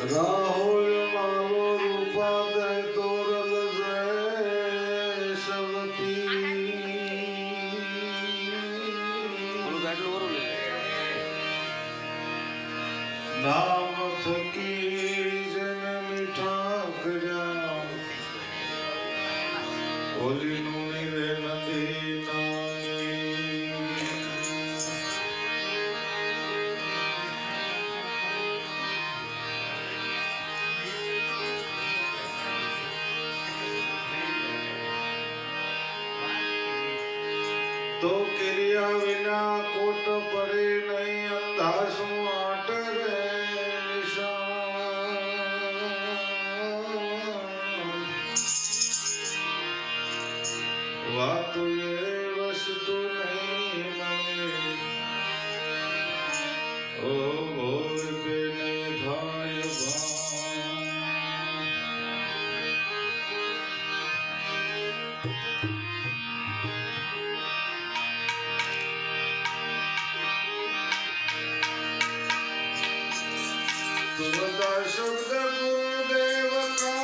રાહુલ મારો રૂપાદય તોરલ જય શવતી નામ થકી જન મીઠા કર્યા ઓલીનું રે નદી તો ક્રિયા વિના કોટ પડે નહીં અંધાસું આટ રે વાતો એ વસ્તુ નહીં મને ઓ ભોર બે નહીં થાય तुमदा शब्द गुरुदेव का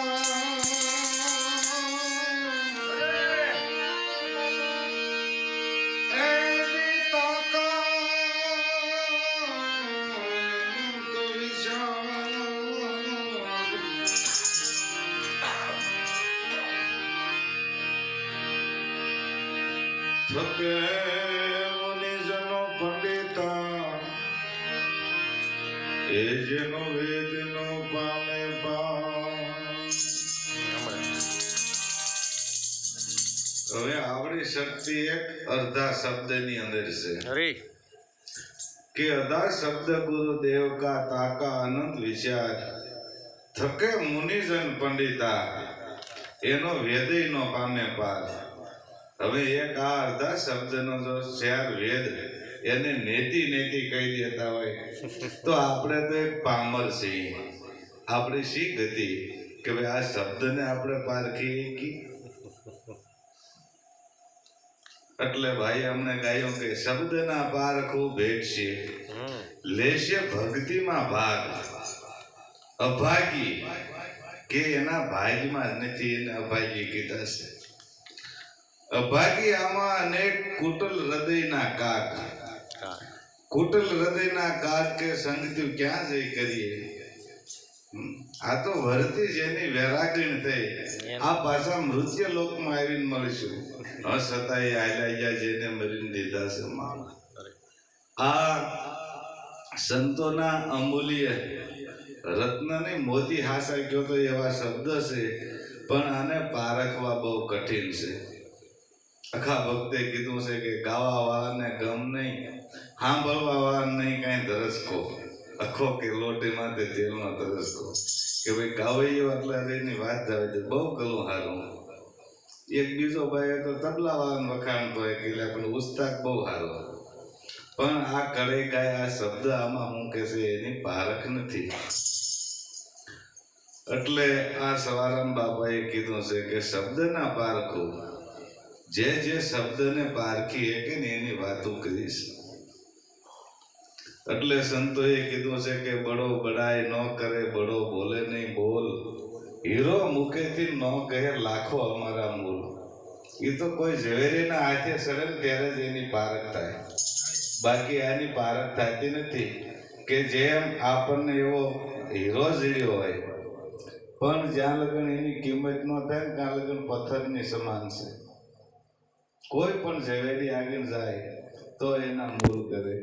एदिता का तो विचार थके मुनिजनो पंडिता એ જેનો વેદનો પામે હવે આવડી શક્તિ એક અર્ધા શબ્દની અંદર છે કે અધા શબ્દ ગુરુદેવ કા તાકા અનંત વિચાર થકે મુનિજન પંડિતા એનો વેદય નો પામે પાર હવે એક આ અર્ધા શબ્દનો જો ચાર વેદ એને નેતી નેતી કહી દેતા હોય તો આપણે તો એક પામર છીએ આપણી શી ગતિ કે ભાઈ આ શબ્દને આપણે પારખીએ કી એટલે ભાઈ અમને ગાયું કે શબ્દના પારખું ભેટશે લેશે ભક્તિમાં ભાગ અભાગી કે એના ભાગમાં નથી એને અભાગી કીધા છે અભાગી આમાં અનેક કુટલ હૃદયના કાક કુટલ હૃદયના કાક કે સંગતિ ક્યાં જઈ કરીએ આ તો વર્તી જેની વેરાગીણ થઈ આ પાછા મૃત્યુ લોકમાં આવીને મળીશું છતાંય આયલા જેને મરીને દીધા છે મામા આ સંતોના અમૂલ્ય રત્નની મોતી હાસા ગયો તો એવા શબ્દ છે પણ આને પારખવા બહુ કઠિન છે અખા ભક્તે કીધું છે કે ગાવા વાળાને ગમ નહીં સાંભળવા વાળાને નહીં કાંઈ ધરસકો અખો કે લોટીમાં તે તેલનો ધરસકો કે ભાઈ ગાવૈયો એટલે એની વાત જાવે છે બહુ ગલું સારું એક બીજો ભાઈ તો તબલા વાળાને વખાણતો હોય કે પણ ઉસ્તાદ બહુ સારો પણ આ કરે ગાય આ શબ્દ આમાં શું કે છે એની પારખ નથી એટલે આ સવારામ બાપાએ કીધું છે કે શબ્દના પારખું જે જે શબ્દને પારખી કે ને એની વાતો કરીશ એટલે સંતોએ કીધું છે કે બડો બડાઈ ન કરે બડો બોલે નહીં બોલ હીરો મુખેથી ન કહે લાખો અમારા મૂળ એ તો કોઈ ઝવેરીના હાથે સડે ત્યારે જ એની પારખ થાય બાકી આની પારખ થતી નથી કે જેમ આપણને એવો હીરો જીડ્યો હોય પણ જ્યાં લગન એની કિંમત ન થાય ને ત્યાં લગન પથ્થરની સમાન છે કોઈ પણ ઝવેરી આગળ જાય તો એના મૂળ કરે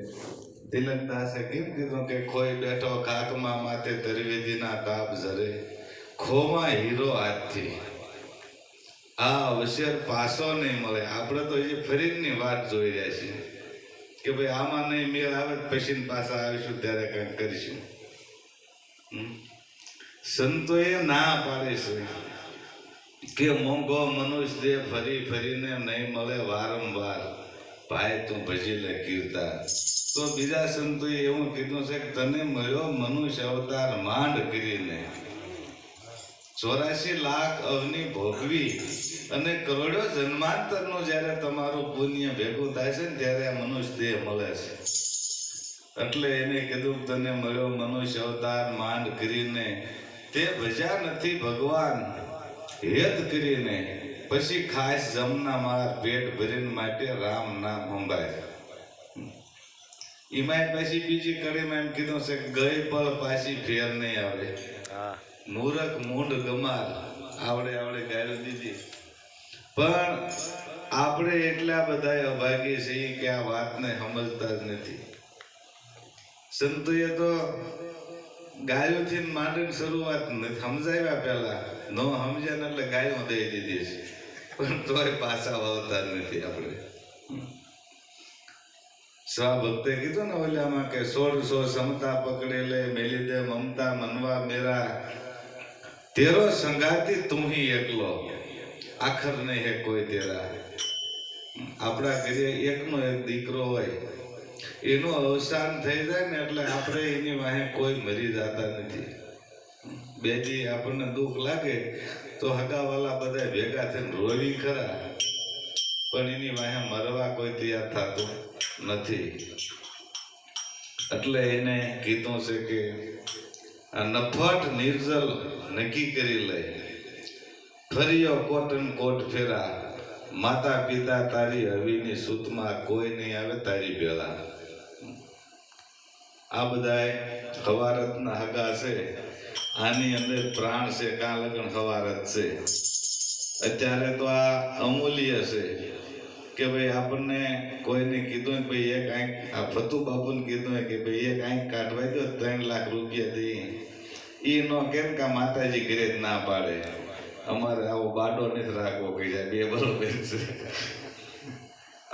તિલકદાસે કેમ કીધું કે ખોઈ બેઠો કાકમાં માથે તરવેદીના તાપ ઝરે ખોમાં હીરો હાથથી આ અવસર પાછો નહીં મળે આપણે તો એ ફરીની વાત જોઈ રહ્યા છીએ કે ભાઈ આમાં નહીં મેળ આવે પછી પાછા આવીશું ત્યારે કંઈક કરીશું સંતોએ ના પાડે છે કે મોંઘો મનુષ્ય દેહ ફરી ફરીને નહીં મળે વારંવાર ભાઈ તું ભજી લે કીર્તા તો બીજા સંતોએ એવું કીધું છે કે તને મળ્યો મનુષ્ય અવતાર માંડ કરીને 84 લાખ અવની ભોગવી અને કરોડો જન્માંતરનું જ્યારે તમારું પુણ્ય ભેગું થાય છે ને ત્યારે આ મનુષ્ય દેહ મળે છે એટલે એને કીધું તને મળ્યો મનુષ્ય અવતાર માંડ કરીને તે ભજ્યા નથી ભગવાન હેત કરીને પછી ખાસ જમના માર પેટ ભરીને માટે રામ નામ સંભાળે. એમાં પછી બીજી કડીમાં એમ કીધું છે ગઈ પળ પાછી ફેર નહીં આવે. મૂરખ મૂંડ ગમાર આવડે આવડે ગાયું દીધી. પણ આપણે એટલા બધા અભાગી છીએ કે આ વાતને સમજતા જ નથી. સંતોએ તો ગાયોથી માંડીને શરૂઆત નથી સમજાવ્યા પહેલા ન સમજ્યા એટલે ગાયો દઈ દીધી છે, પણ તોય પાછા વાવતા નથી. આપણે સ્વભક્તે કીધું ને ઓલામાં કે 1600 સમતા પકડે લે મેલી દે મમતા મનવા મેરા તેરો સંગાતી તું હી એકલો આખર નહીં હે કોઈ તેરા. આપણા ઘરે એકનો એક દીકરો હોય એનું અવસાન થઈ જાય ને એટલે આપણે એની વાહે કોઈ મરી જતા નથી. બેજી આપણને દુઃખ લાગે તો હગાવાલા બધા ભેગા થઈને રોવી ખરા, પણ એની વાહે મરવા કોઈ તૈયાર થતું નથી. એટલે એને કીધું છે કે આ નફટ નિર્જલ નક્કી કરી લે ફર્યો કોટન કોટ ફેરા માતા પિતા તારી હવીની સૂતમાં કોઈ નહીં આવે તારી ભેળા. આ બધા હવારતના હગા છે. આની અંદર પ્રાણ છે કાં લગન હવારત છે. અત્યારે તો આ અમૂલ્ય છે કે ભાઈ આપણને કોઈને કીધું કે ભાઈ એક આંખ આ ફતુ બાપુને કીધું કે ભાઈ એક આંખ કાઢવાઈ દો 3 લાખ રૂપિયા દઈ એ નો કેમ કે માતાજી ઘરે જ ના પાડે અમારે આવો બાડો નથી રાખવો કહી જાય બે બરોબર છે.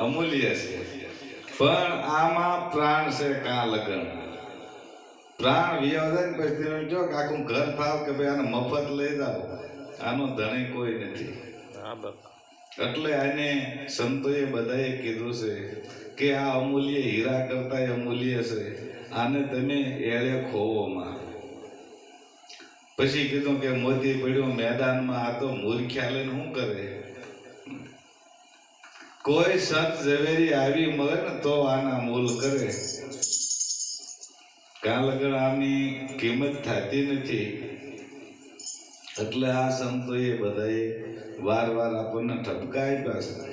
અમૂલ્ય છે પણ આમાં પ્રાણ છે કાં લગન. પ્રાણ વિયોજન પછી જો કે આખું ઘર ફાવ કે ભાઈ આને મફત લઈ જાઓ આનો ધણી કોઈ નથી. એટલે આને સંતોએ બધાએ કીધું છે કે આ અમૂલ્ય હીરા કરતા અમૂલ્ય છે, આને તમે એળે ખોવોમાં. પછી કીધું કે મોતી પડ્યું મેદાનમાં આ તો મૂર્ખ્યા લઈને શું કરે. કોઈ સંત ઝવેરી આવી મળે ને તો આના મૂલ કરે. કાં લગન આની કિંમત થતી નથી. એટલે આ સંતોએ બધાએ વાર વાર આપણને ઠપકા આપ્યા છે.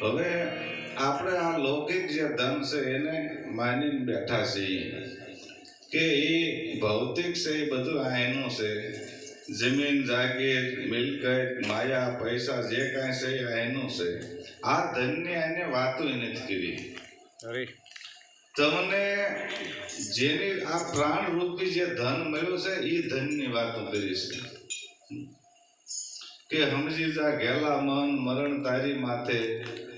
હવે આપણે આ લૌકિક જે ધન છે એને માનીને બેઠા છીએ કે એ ભૌતિક છે એ બધું આ એનું છે. જમીન જાગીર મિલકત માયા પૈસા જે કાંઈ છે એ એનું છે. આ ધનની એને વાતો નથી કરી. તમને જેની આ પ્રાણ રૂપી જે ધન મળ્યું છે એ ધનની વાતો કરી છે કે સમજી જા ઘેલા મન મરણ તારી માથે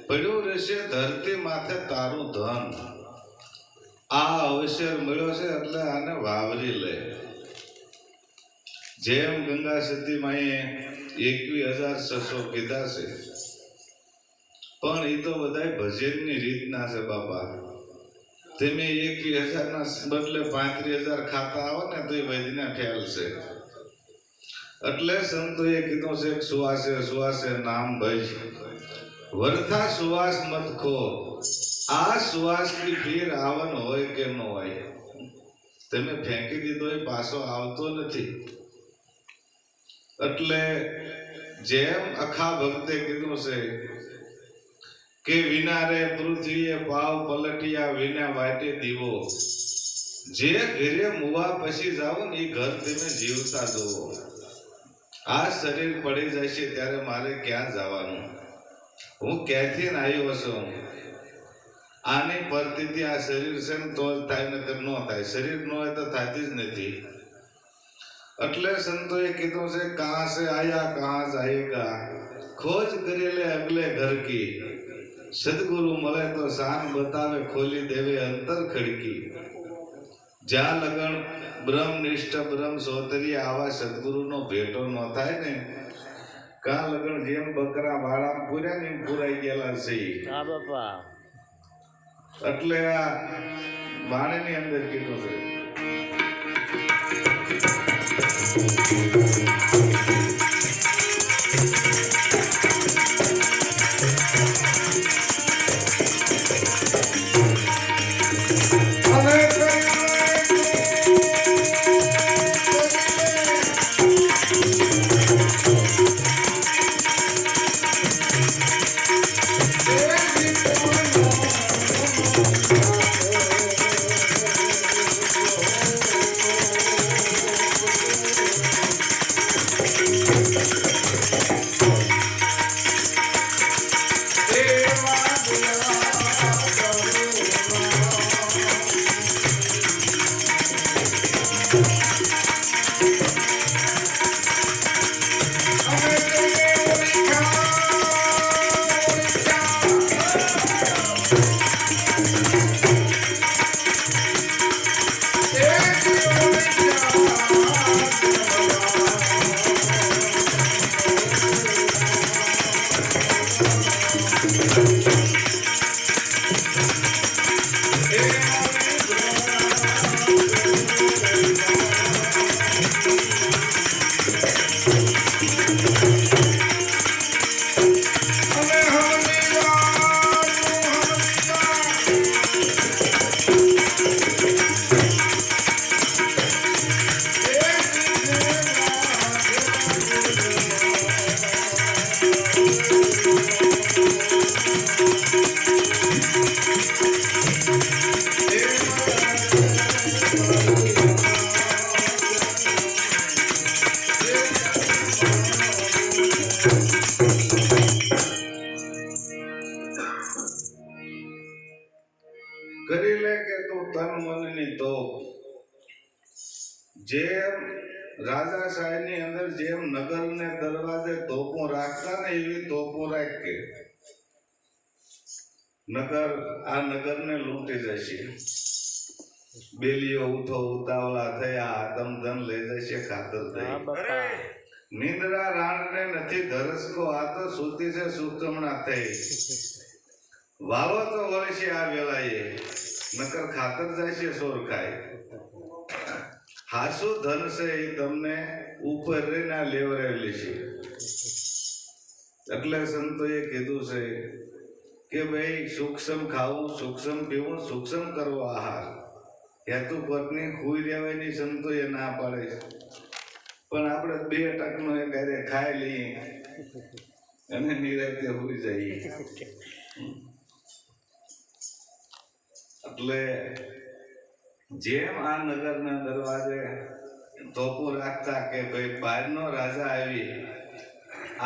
પડ્યું રહેશે ધરતી માથે તારું ધન. આ અવસર મળ્યો છે એટલે આને વાવરી લે. જેમ ગંગા સતી માએ 21,600 કીધા છે, પણ એ તો બધા ભજનની રીતના છે બાપા. તમે 21,000 ના બદલે 35,000 ખાતા આવો ને તો એ વધીને ખ્યાલ છે. એટલે સંતોએ કીધું છે સુવાસે સુવાસે નામ ભજ વર્થા સુવાસ મત ખો. આ સુવાસ ની ફીર આવન હોય કે ન હોય, તમે ફેંકી દીધો એ પાછો આવતો નથી. એટલે જેમ અખા ભક્તે કીધું છે કે વિના રે પૃથ્વીએ પાવ પલટિયા વિના વાટે દીવો. જે ઘરે મુવા પછી જાઓ ને એ ઘર તમે જીવતા જોવો. આ શરીર પડી જશે ત્યારે મારે ક્યાં જવાનું, હું ક્યાંથી આવ્યો છું. આની પરથી આ શરીર છે ને તો થાય નકર ન થાય, શરીર ન હોય તો થતી જ નથી. એટલે સંતોએ કીધું છે કહાં સે આયા કહાં જાયેગા, ખોજ કરી લે અગલે ઘર કી. સદગુરુ મળે તો શાન બતાવે ખોલી દેવે અંતર ખડકી. જ્યાં લગન બ્રહ્મનિષ્ઠ બ્રહ્મ સોતરી આવા સદગુરુનો ભેટો ન થાય ને, કાં લગન જેમ બકરા વાળા પૂર્યા ને પૂરાઈ ગયેલા છે. એટલે આ વાણીની અંદર કીધું છે કરી લે કે તું તન મનની તોપ. જેમ રાજાશાહી ની અંદર જેમ નગર ને દરવાજે તોપો રાખતા ને એવી તોપો રાખ કે નગર આ નગર ને લૂંટી જશે. બેલીઓ ઉઠો ઉતાવળા થયા, આતમ ધન લઈ જશે ખાતર થઈ. નિંદ્રા રાણ ને નથી ધરસકો, આ તો સુતી છે સુકમણા થઈ. વાવો તો વળશે આ વેળાએ, નકર ખાતર જશે સોર ખાય. હાસુ ધન છે એ તમને ઉપર ના લેવરેલી છે. એટલે સંતોએ કીધું છે કે ભાઈ સૂક્ષ્મ ખાવું, સૂક્ષ્મ પીવું, સૂક્ષ્મ કરવો આહાર. હેતુ પત્ની ખુઈ રહેવાની સંતોએ ના પાડે છે, પણ આપણે 2 ટકનો એક હારે ખાઈ લઈએ અને નિરાતે હોઈ જઈએ. એટલે જેમ આ નગરના દરવાજે તોપો રાખતા કે ભાઈ બહારનો રાજા આવી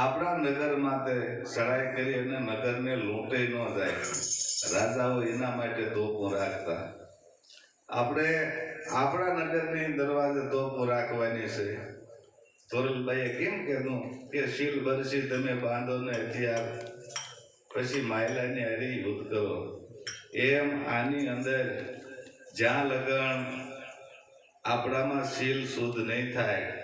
આપણા નગર માટે સડાઈ કરી અને નગરને લૂંટે ન જાય, રાજાઓ એના માટે તોપો રાખતા. આપણે આપણા નગરની દરવાજે તોપો રાખવાની છે. તોરલભાઈએ કેમ કીધું કે શીલ બરસી તમે બાંધો ને હથિયાર, પછી માયલાની હરી યુદ્ધ કરો. એમ આની અંદર જ્યાં લગન આપણામાં શીલ શુદ્ધ નહીં થાય,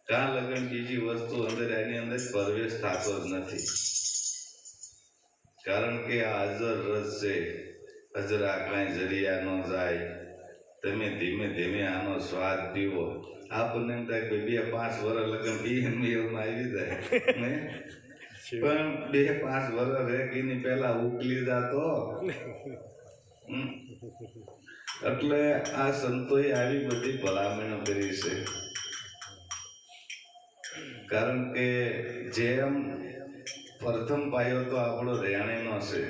ત્યાં લગન બીજી વસ્તુ અંદર એની અંદર પ્રવેશ થતો જ નથી. કારણ કે આ અજર રસ છે, અજરા કાંઈ જરિયા ન જાય. તમે ધીમે ધીમે આનો સ્વાદ પીવો. આપણને એમ થાય કે 2-5 વર્ષ લગન બીએમબીએલમાં આવી જાય ને પણ 2-5 વર્ષ રેકીની પહેલા ઉકલી જાતો એટલે આ સંતોએ આવી બધી ભલામણો કરી છે કારણ કે જેમ પ્રથમ પાયો તો આપણો રેણીનો છે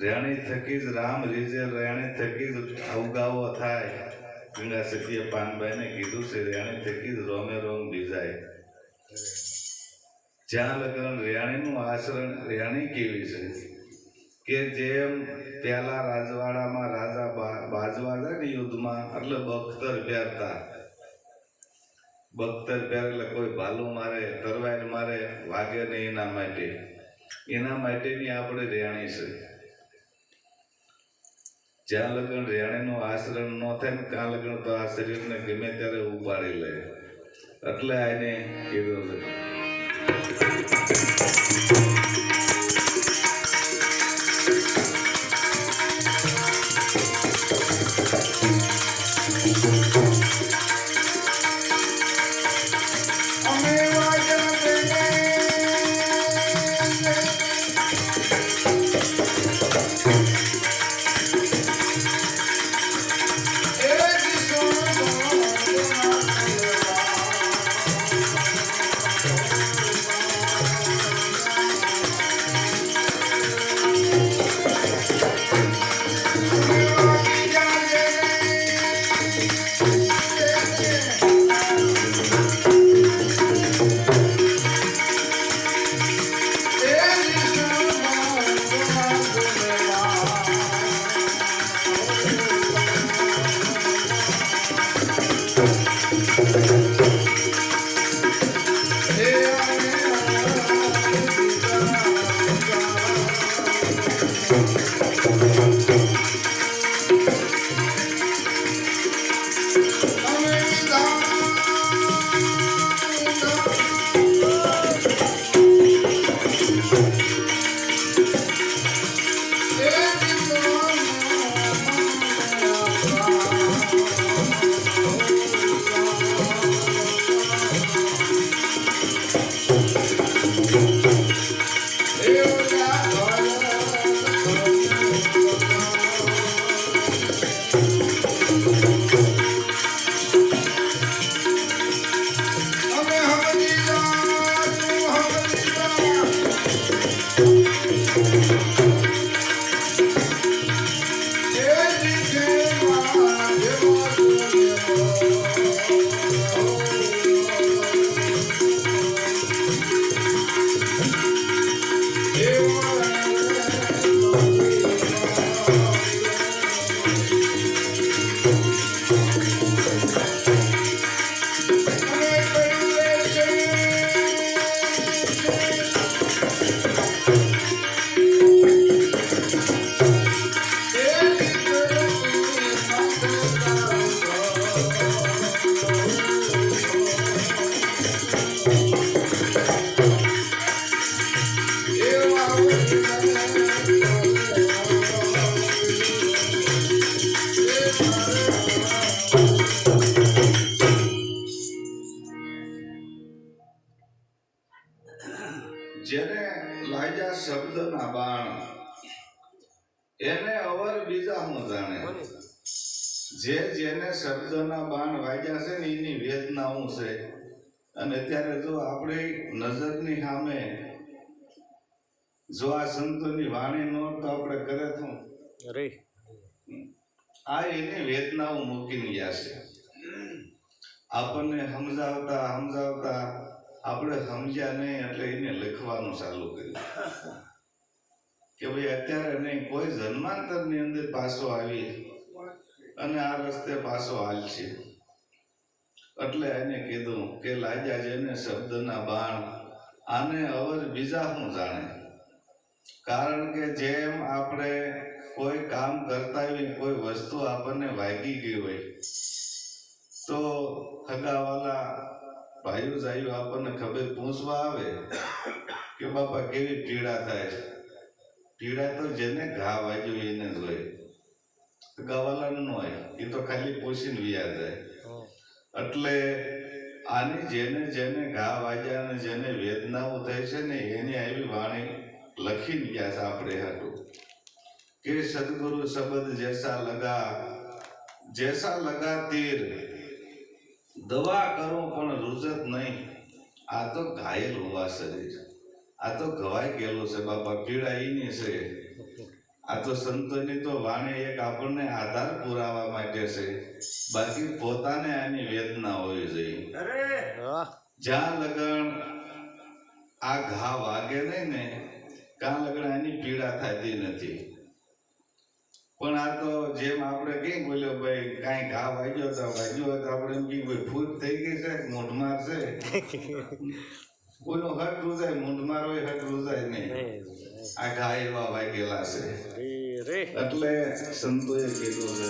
રેણી થકી જ રામ રીજે રેણી થકી જ અવગાવો થાય ગંગા સતીએ પાનભાઈને કીધું છે રેણી થકી જ રોમે રોમ બીજાય જ્યાં લગન રેણીનું આચરણ રેણી કેવી છે કે જેમ પહેલા રાજવાડામાં રાજા બાજવા જાય ને યુદ્ધમાં એટલે બખ્તર પહેરતા બખ્તર પહેરેલે કોઈ ભાલું મારે તરવાડ મારે વાગે નહીં એના માટેની આપણે રેણી છે જ્યાં લગન રેણીનું આચરણ ન થાય ને ત્યાં લગન તો આ શરીરને ગમે ત્યારે ઉપાડી લે એટલે એને કીધું છે જેને લાગ્યા શબ્દના બાણ એને અવર બીજા હું જાણે જેને શબ્દના બાણ વાગ્યા છે ને એની વેદના હું છે અને અત્યારે જો આપણી નજરની સામે જો આ સંતોની વાણી નો તો આપણે કરે તો આ એની વેદનાઓ મૂકીને ગયા છે આપણને સમજાવતા આપણે સમજ્યા નહીં એટલે એને લખવાનું ચાલુ કર્યું કે ભાઈ અત્યારે નહીં કોઈ જન્માંતરની અંદર પાછો આવી અને આ રસ્તે પાછો હાલશે એટલે એને કીધું કે લાગ્યા જેને શબ્દના બાણ આને અવર બીજા હું જાણે કારણ કે જેમ આપણે કોઈ કામ કરતા હોય કોઈ વસ્તુ આપણને વાગી ગઈ હોય તો હગાવાલા ભાઈઓ જાઈઓ આપણને ખબર પૂછવા આવે કે બાપા કેવી પીડા થાય પીડા તો જેને ઘા વાગ્યો એને જ હોય હગાવાલા ન હોય એ તો ખાલી પૂછીને વ્યા જાય એટલે આની જેને જેને ઘા વાગ્યા અને જેને વેદનાઓ થઈ છે ને એની આવી વાણી લખીને ગયા છે આપણે હાટું કે સદગુરુ શબ્દ જૈસા લગા તીર દવા કરું પણ રૂજત નહીં. આ તો ઘાયલ હોવા શરીર, આ તો ઘવાઈ ગયેલું છે બાપા, પીડા એની છે. આ તો સંતોની તો વાણી એક આપણને આધાર પુરાવા માટે છે, બાકી પોતાને આની વેદના હોવી જોઈએ. જ્યાં લગન આ ઘા વાગે નહીં ને ત્યાં લગન આની પીડા થતી નથી. પણ આ તો જેમ આપણે કઈ બોલ્યો ભાઈ કાંઈ ઘા વાગ્યો તો આપણે એમ કઈ ભાઈ ફૂટ થઈ ગઈ છે, મૂંઢમાર છે. કોઈનો હટ રૂજાય, મૂંઢમાર હોય હટ રૂજાય નહીં. આ ઘા એવા વાગેલા છે એટલે સંતોએ કીધું છે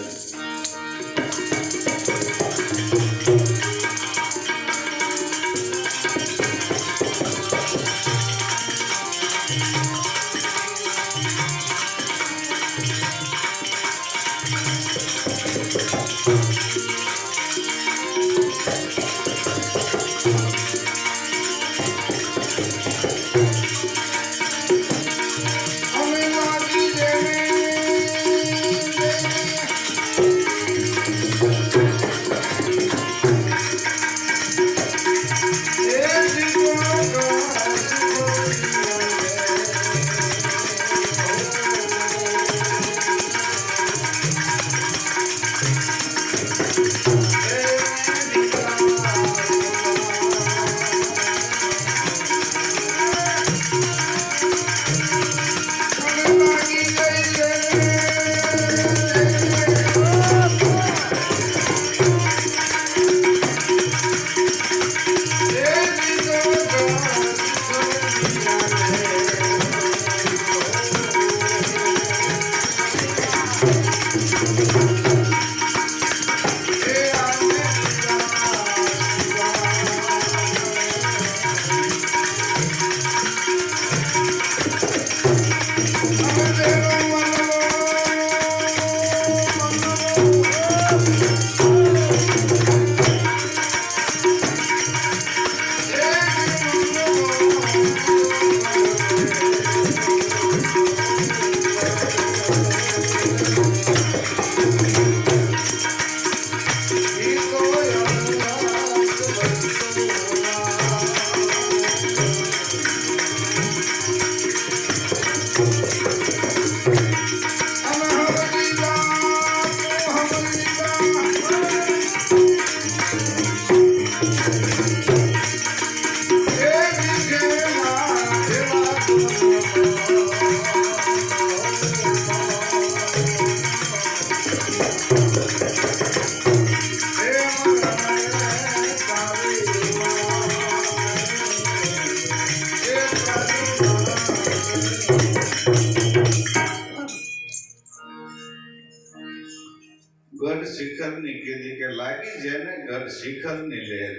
ગઢ શિખરની કીધી કે લાગી જેને ગઢ શિખરની લહેર,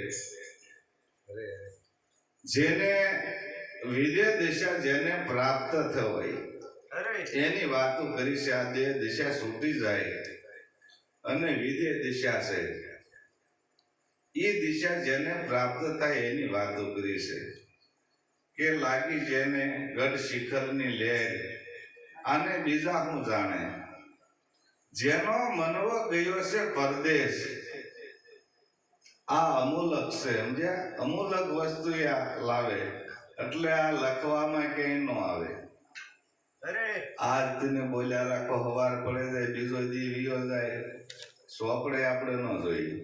જેને વિદેહ દિશા જેને પ્રાપ્ત થવાય એની વાતો કરી છે. આ દેહ દિશા છૂટી જાય અને વિદેહ દિશા છે એ દિશા જેને પ્રાપ્ત થાય એની વાતો કરી છે કે લાગી જેને ગઢ શિખરની લહેર. આને બીજા હું જાણે જેનો મનવો ગયો છે પરદેશ. આ અમૂલક છે, સમજ્યા? અમૂલક વસ્તુ આ લાવે એટલે આ લખવામાં કઈ ન આવે. આજ તને બોલ્યા રાખો, હવાર પડે જાય, બીજો દી વિયો જાય, સોપડે આપણે ન જોઈએ.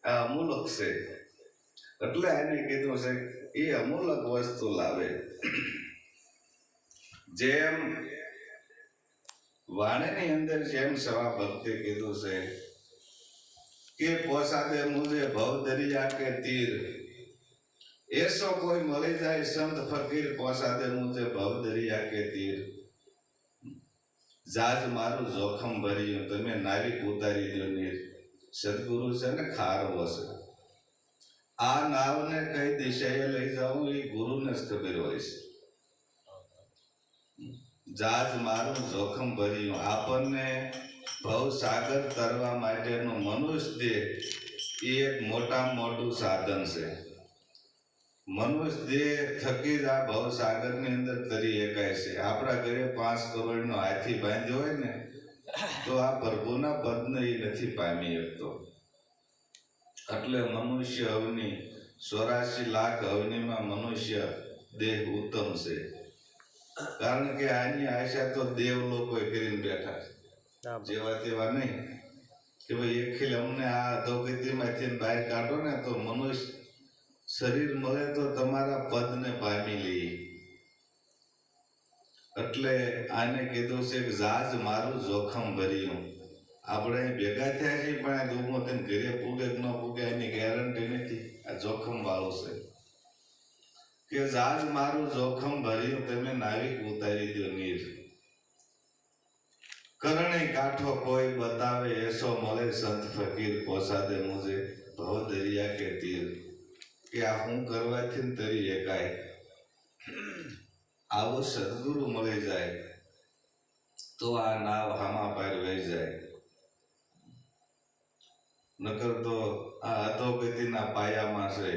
આ અમૂલક છે એટલે એને કીધું છે એ અમૂલક વસ્તુ લાવે. જેમ વાણીની અંદર જેમ સવા ભક્તિ કીધું છે કે પોસાદે મુજે ભવ દરિયા કે તીર, એસો કોઈ મળી જાય સંત ફકીર, પોસાદે મુજે ભવ દરિયા કે તીર. જાજ મારું જોખમ ભર્યું, તમે નાવિક ઉતારી દો નીર. સદગુરુ છે ને ખારવો છે. આ નાવને કઈ દિશાએ લઈ જાઉં એ ગુરુને જ ખબર હોય છે. જાજ મારું જોખમ ભર્યું, આપણને ભવ સાગર તરવા માટેનું મનુષ્ય દેહ એ એક મોટામાં મોટું સાધન છે. મનુષ્ય દેહ થકી જ આ ભવ સાગરની અંદર તરી એકાય છે. આપણા ઘરે 5 કરોડનો હાથી બાંધ્યો હોય ને તો આ પ્રભુના પદને એ નથી પામી શકતો. એટલે મનુષ્ય અવની 84 લાખ અવનીમાં મનુષ્ય દેહ ઉત્તમ છે. કારણ કે આની આશા તો દેવ લોકો કરીને બેઠા છે. જેવા તેવા નહીં કે ભાઈ એક અમને આ અધોગતિમાંથી બહાર કાઢો ને તો મનુષ્ય શરીર મળે તો તમારા પદને પામી લઈએ. એટલે આને કીધું છે કે જાજ મારું જોખમ ભર્યું. આપણે ભેગા થયા છીએ પણ આ દુઃખમાં તેને ઘરે પૂગે કે ન પૂગે એની ગેરંટી નથી. આ જોખમ વાળું છે કે જાજ મારું જોખમ ભર્યું તમે નાવિક ઉતારી દો નીર. કરણી કાંઠો કોઈ બતાવે એસો મળે સંત ફકીર પોસાદે મુજે ભવ દરિયા કે તીર. કે આ હું કરવાથી તરી એકાય આવો સદગુરુ મળી જાય તો આ નાવ હામા પાર વહી જાય. નકર તો આ અધોગતિના પાયામાં છે.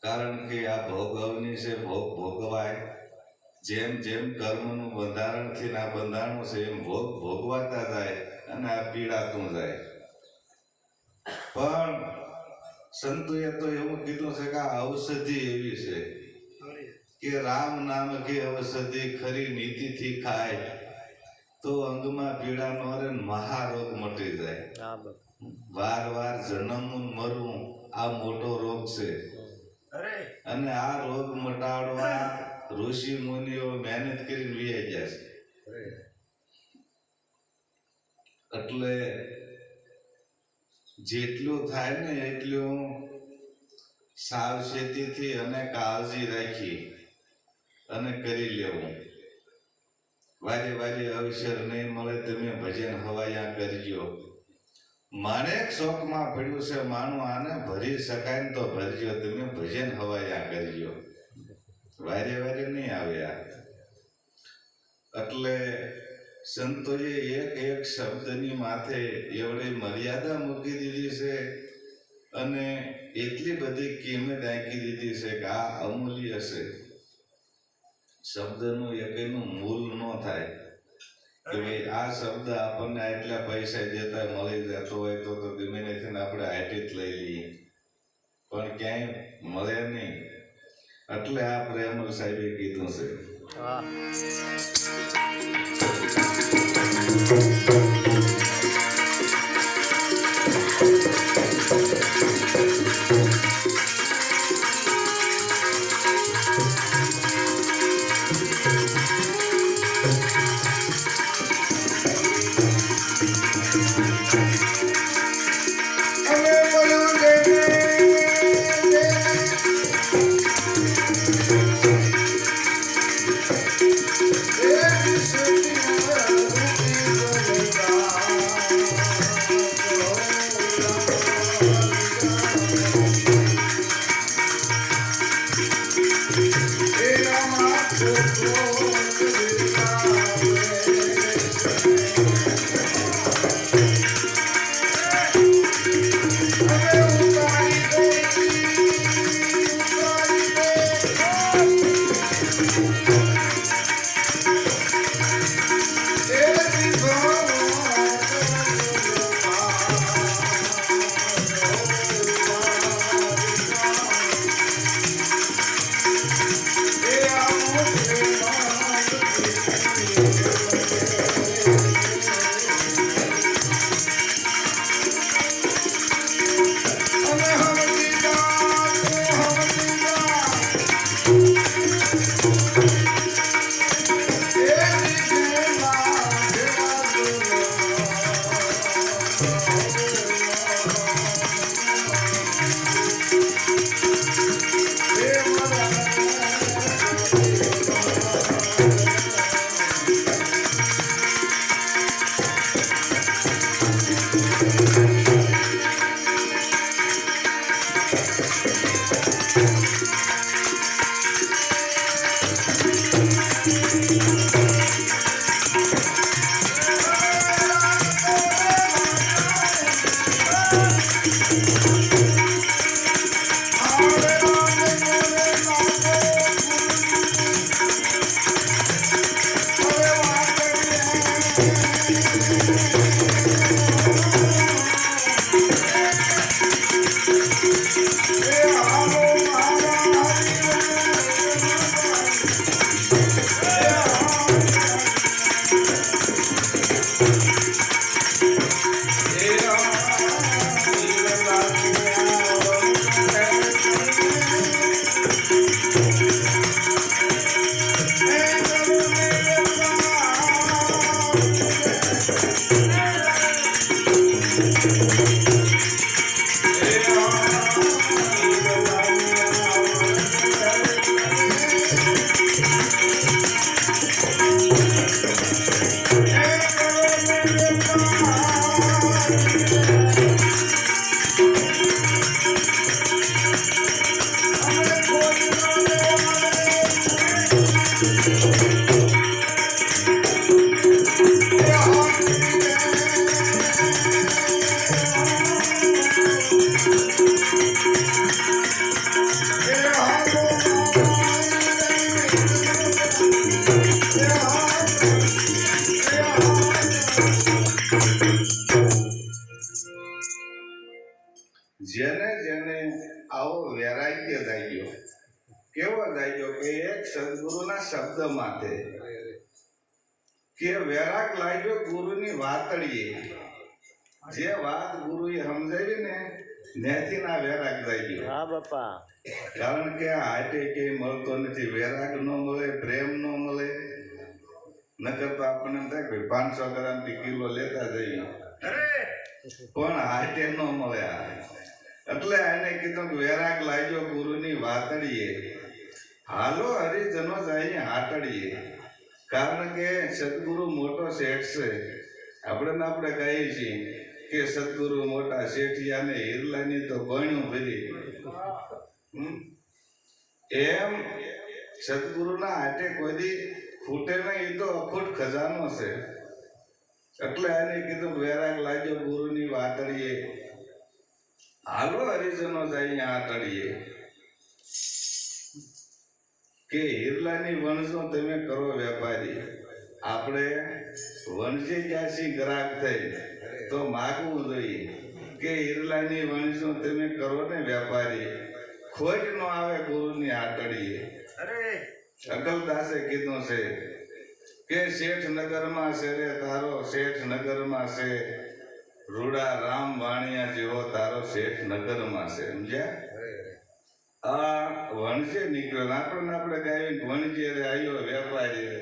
કારણ કે આ ભોગવની છે, ભોગ ભોગવાય. જેમ જેમ કર્મનું બંધારણથી આ બંધારણું છે એમ ભોગ ભોગવાતા જાય અને આ પીડાતું જાય. પણ સંતોએ તો એવું કીધું છે કે આ ઔષધિ એવી છે કે રામ નામ કે ઔષધિ ખરી નીતિથી ખાય તો અંગમાં પીડા નો રહે, મહારોગ મટી જાય. વાર વાર જન્મવું મરવું આ મોટો રોગ છે. અને આ રોગ મટાડવા ઋષિ મુનિઓ મહેનત કરીને વિયા ગયા છે. એટલે જેટલું થાય ને એટલું સાવચેતીથી અને કાળજી રાખી અને કરી લેવું. વારે વારે અવસર નહીં મળે તમે ભજન હવાયા કરજો. માણેક શોકમાં પડ્યું છે માનું આને ભરી શકાય ને તો ભરજો. તમે ભજન હવાયા કરજો. વારે વારે નહીં આવ્યા. એટલે સંતોએ એક એક શબ્દની માથે એવડી મર્યાદા મૂકી દીધી છે અને એટલી બધી કિંમત આંકી દીધી છે કે આ અમૂલ્ય છે. શબ્દનું એકનું મૂલ ન થાય કે ભાઈ આ શબ્દ આપણને આટલા પૈસા દેતા મળી જતો હોય તો ગમે નથી આપણે હાટી જ લઈ લઈએ, પણ ક્યાંય મળે નહીં. એટલે આ પ્રેમલ સાહેબે કીધું છે. Thank you. કાર્ય જાગ્યો. કેવો જાગ્યો કે એક સદગુરુના શબ્દ માથે કે વૈરાગ લાગ્યો ગુરુની વાતડીએ. જે વાત ગુરુએ સમજાવી ને ત્યાંથી ના વૈરાગ જાગ્યો. હા બાપા. કારણ કે આ હાટે ક્યાંય મળતો નથી. વૈરાગ ન મળે, પ્રેમ ન મળે. નકર તો આપણને એમ થાય કે 500 ગ્રામ થી કિલો લેતા જઈએ, પણ હાટે ન મળે. એટલે એને કીધું કે વૈરાગ લાગ્યો ગુરુની વાતડીએ, હાલો હરિજનો જાય હાટડીએ. કારણ કે સદગુરુ મોટો શેઠ છે. આપણે કહીએ છીએ કે સદગુરુ મોટા શેઠિયાને હિરલાની તો ગણ્યું ભરી. એમ સદગુરુના હાટે કોઈ દી ખૂટે નહીં. એ તો અખૂટ ખજાનો છે. એટલે એને કીધું વૈરાગ લાગ્યો ગુરુની વાતડીએ, હાલો હરિજનો જાય હાટડીએ. કે હિરલાની વણજો તમે કરો વેપારી. આપણે વણજે ક્યાંથી ગ્રાહક થઈ તો માગવું જોઈએ કે હિરલાની વણજો તમે કરો ને વેપારી, ખોટ નો આવે ગુરુની હાટડીએ. અકલદાસે કીધું છે કે શેઠ નગરમાં છે રે તારો શેઠ નગરમાં છે, રૂડા રામ વાણિયા જેવો તારો શેઠ નગરમાં છે. સમજ્યા? આ વણજે નીકળ્યો. આપણે ગાય વણજે રે આવ્યો વેપારી રે,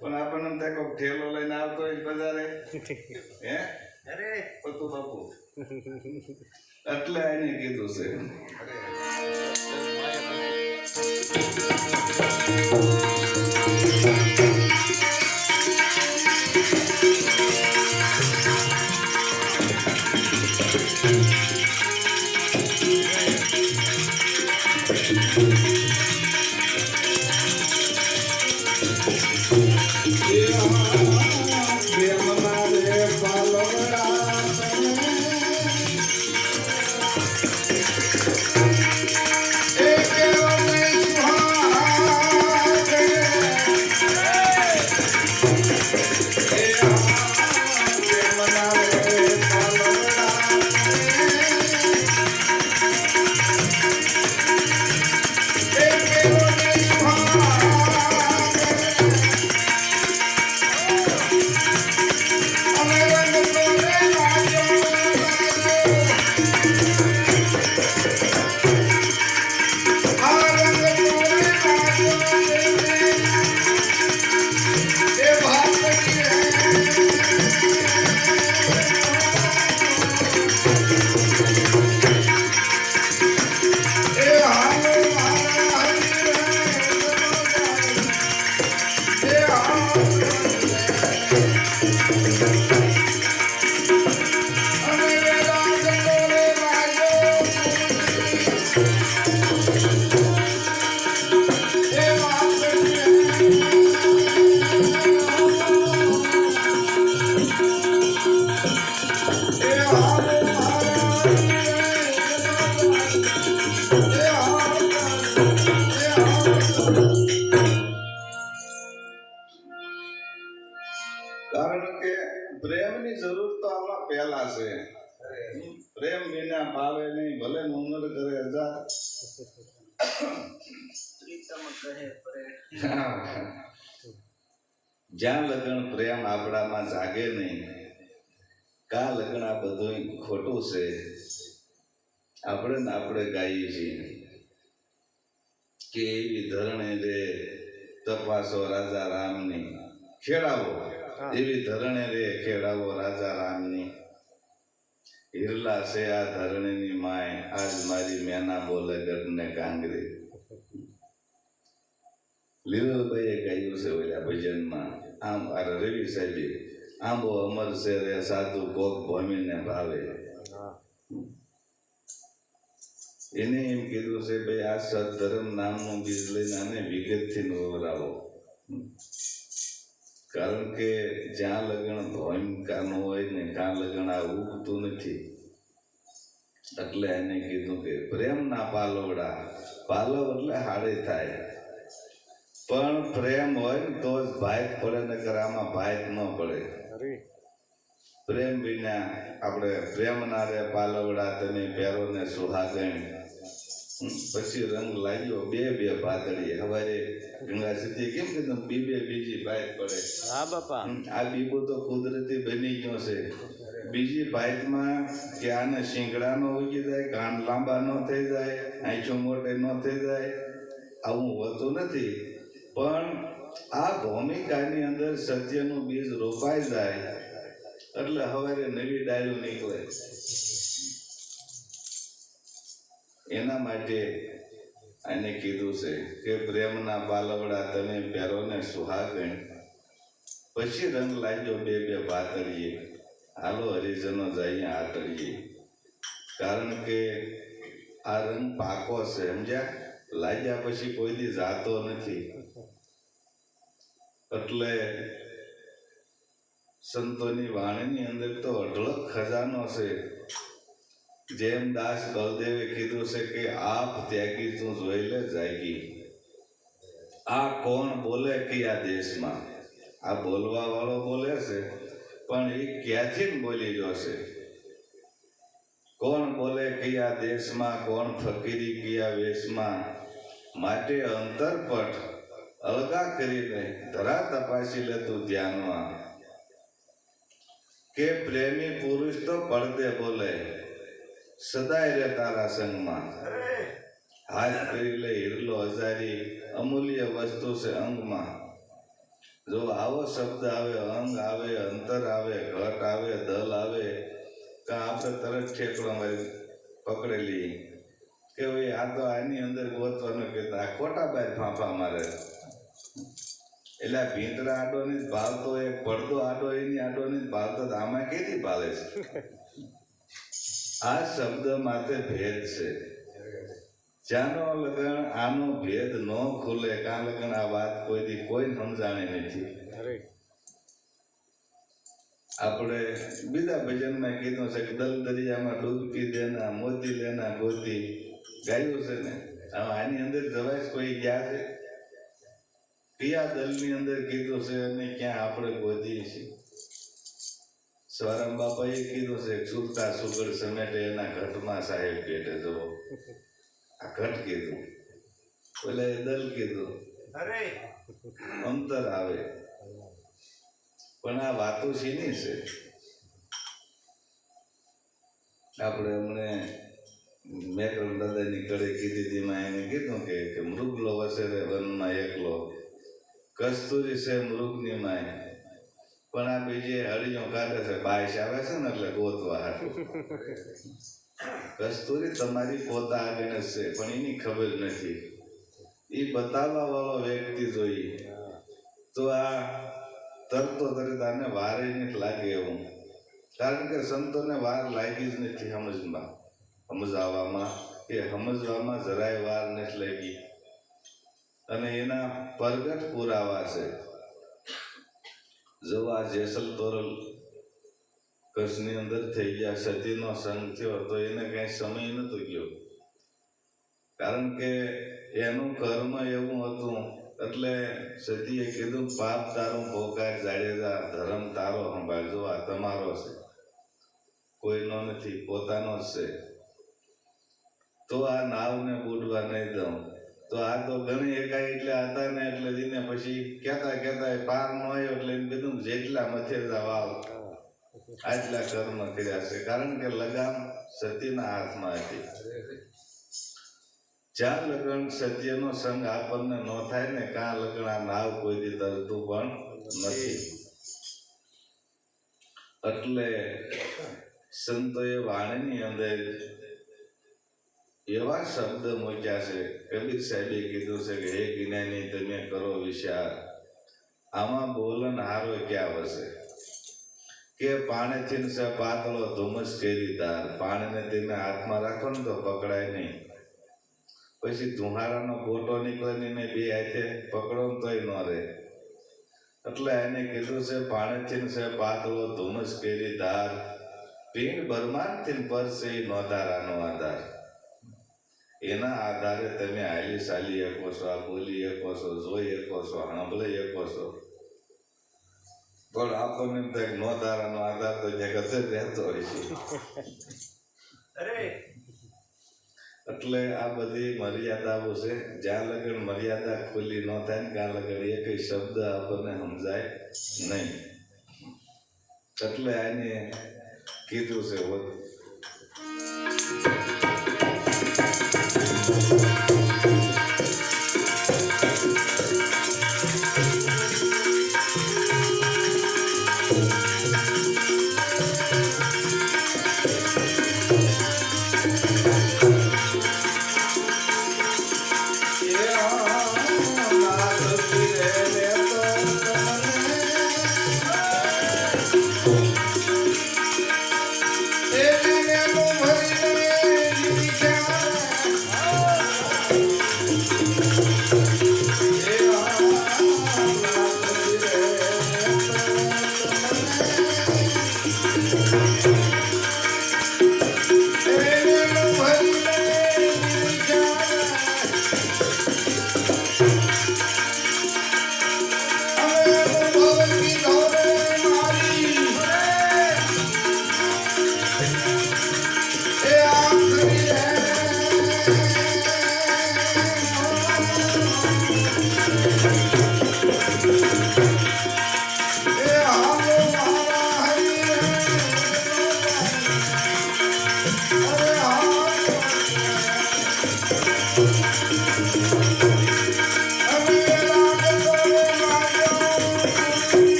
પણ આપણને એમ થાય કોઈ ઠેલો લઈને આવતો હોય બજારે. હે અરે પતુ બાપુ. એટલે એને કીધું છે પ્રેમની જરૂર તો આમાં પહેલા છે. પ્રેમ વિના પાવે નહીં, ભલે ઉંમર કરે હજાર. જ્યાં લગન પ્રેમ આપણામાં જાગે નહીં, કા લગન આ બધું ખોટું છે. આપણે ગાઈએ છીએ કે એવી ધરણી રે તપાસો રાજા રામની, ખેડાવો એવી ધરણે રે ખેડાવો રાજા રામની. હિરલા છે આ ધરણીની માય, આજ મારી મેના બોલે ગઢને કાંગરી. લીલભાઈએ ગાયું છે ઓલા ભજનમાં. આમ રવિ સાહેબે આંબો અમર છે રે સાધુ કોક ભમીને ભાવે. એને એમ કીધું છે ભાઈ આ સદધર્મ નામનું બીજ લઈને આને વિગતથી નવરાવો. કારણ કે જ્યાં લગન ભયંકાનું હોય ને ત્યાં લગન આ ઉગતું નથી. એટલે એને કીધું કે પ્રેમના પાલવડા. પાલવ એટલે હાડે થાય, પણ પ્રેમ હોય ને તો જ ભાત પડે, નકર આમાં ભાત ન પડે. પ્રેમ વિના આપણે પ્રેમ ના રે પાલવડા તમે પહેરો ને સુહાગણ. પછી રંગ લાગ્યો બે બે ભાતળી. હવારે ગંગા સતી કેમ કે તમે બીજી ભાત પડે. હા બાપા. આ બીબો તો કુદરતી બની ગયો છે. બીજી ભાતમાં કે આને શીંગડા ન ઉગી જાય, કાન લાંબા ન થઈ જાય, આંખો મોટે ન થઈ જાય, આવું હોતું નથી. પણ આ ભૂમિકાની અંદર સત્યનું બીજ રોપાઈ જાય એટલે હવારે નવી ડાળીઓ નીકળે. એના માટે આને કીધું છે કે પ્રેમના પાલવડા તમે પહેરો ને સુહાગણ, પછી રંગ લાગ્યો બે બે ભાતળીએ, હાલો હરિજનો જઈએ આતળીએ. કારણ કે આ રંગ પાકો છે, સમજ્યા? લાગ્યા પછી કોઈ દી જાતો નથી. એટલે સંતોની વાણીની અંદર તો અઢળક ખજાનો છે. જેમ દાસ બલદેવે કીધું છે કે આપ ત્યાગી તું જોઈ લે જાગી. આ કોણ બોલે કયા દેશમાં? આ બોલવા વાળો બોલે છે, પણ એ ક્યાંથી બોલી જશે? કોણ બોલે કયા દેશમાં, કોણ ફકીરી કયા વેશમાં? માટે અંતરપટ અલગા કરીને ધરા તપાસી લે તું ધ્યાનમાં. કે પ્રેમી પુરુષ તો પડદે બોલે, સદાય રે તારા સંગમાં. હાથ કરી લે હિરલો હજારી, અમૂલ્ય વસ્તુ છે અંગમાં. જો આવો શબ્દ આવે, અંગ આવે, અંતર આવે, ઘટ આવે, દલ આવે, કાં આપણે તરત ઠેકડો મારી પકડેલી કે ભાઈ આ તો આની અંદર ગોતવાનું કે આ ખોટા બાર ફાંફા મારે. એટલે ભીંતડા આડો ની જ ભાવતો, એક પડદો આડો એની આડો ની જ ભાવતો, આમાં કેથી ભાલે છે? આ શબ્દ માથે ભેદ છે. જ્યાંનો લગન આનો ભેદ ન ખુલે કાં લગન આ વાત કોઈ સમજાણી નથી. આપણે બીજા ભજનમાં કીધું છે કે દલ દરિયામાં ડૂબકી દેના, મોતી લેના ગોતી, ગાયું છે ને. હવે આની અંદર જવાય કોઈ ગયા છે? કયા દલની અંદર કીધું છે અને ક્યાં આપણે ગોતીએ છીએ? સ્વરમ બાપાએ કીધું છે સુરતા સુગડ સમેટે એના ઘટમાં સાહેબ પેટે જવો. આ ઘટ કીધું, એટલે દલ કીધું, અંતર આવે. પણ આ વાતો શીની છે? આપણે હમણે મેકરણ દાદાની કડે કીધી તેમાં એને કીધું કે મૃગલો વસે રે વનમાં એકલો, કસ્તુરી છે મૃગની માય. પણ આ બીજે હળીઓ કાઢે છે, બાઈશ આવે છે ને એટલે ગોતવા હાટું. કસ્તુરી તમારી પોતા આગળ છે, પણ એની ખબર નથી. એ બતાવવા વાળો વ્યક્તિ જોઈએ તો આ તરતો તરત આને વારે નથી લાગે એવું. કારણ કે સંતોને વાર લાગી જ નથી સમજવામાં જરાય વાર નથી લાગી. અને એના પ્રગટ પુરાવા છે. જો આ જેસલ તોરલ કચ્છની અંદર થઈ ગયા, સતીનો સંગ થયો તો એને કઈ સમય નતો ગયો. કારણ કે એનું કર્મ એવું હતું. એટલે સતીએ કીધું પાપ તારું ભોગાય જાડેજા, ધર્મ તારો સંભાળજો. આ તમારો છે, કોઈનો નથી, પોતાનો જ છે. તો આ નાવને બુડવા નહીં દઉં. તો આ તો ઘણી એકાઈ એટલે હતા ને એટલે એને પછી કહેતા પાર ન આવ્યો એટલે એમ કીધું જેટલા મથેરતા વાવ આટલા કર્મ કર્યા છે. કારણ કે લગામ સતીના હાથમાં હતી. જ્યાં લગન સત્યનો સંગ આપણને ન થાય ને કાં લગન આ નાવ કોઈ દી તરતું પણ નથી. એટલે સંતોએ વાણીની અંદર એવા શબ્દ મૂક્યા છે. કબીર સાહેબે કીધું છે કે હે જ્ઞાની તમે કરો વિચાર, આમાં બોલન હારો ક્યાં વસે? કે પાણીથી છે પાતળો ધુમ્મસ કેરી તાર, પાણીને તમે હાથમાં રાખો ને તો પકડાય નહીં. પછી ધુહારાનો ગોટો નીકળે ને બે હાથે પકડો ને તોય ન રહે. એટલે એને કીધું છે પાણીથી છે પાતળો ધુમ્મસ કેરી ધાર, પીણ બરમાનથી પર છે નોધારાનો આધાર. એના આધારે તમે હાલી ચાલી શકો છો, આ બોલી શકો છો, જોઈ શકો છો, સાંભળી શકો છો. પણ આપણને નોધારાનો આધાર તો જગત રહેતો હોય છે. એટલે આ બધી મર્યાદાઓ છે. જ્યાં લગન મર્યાદા ખુલ્લી ન થાય ને ત્યાં લગન એક શબ્દ આપણને સમજાય નહીં. એટલે આને કીધું છે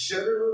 શરૂ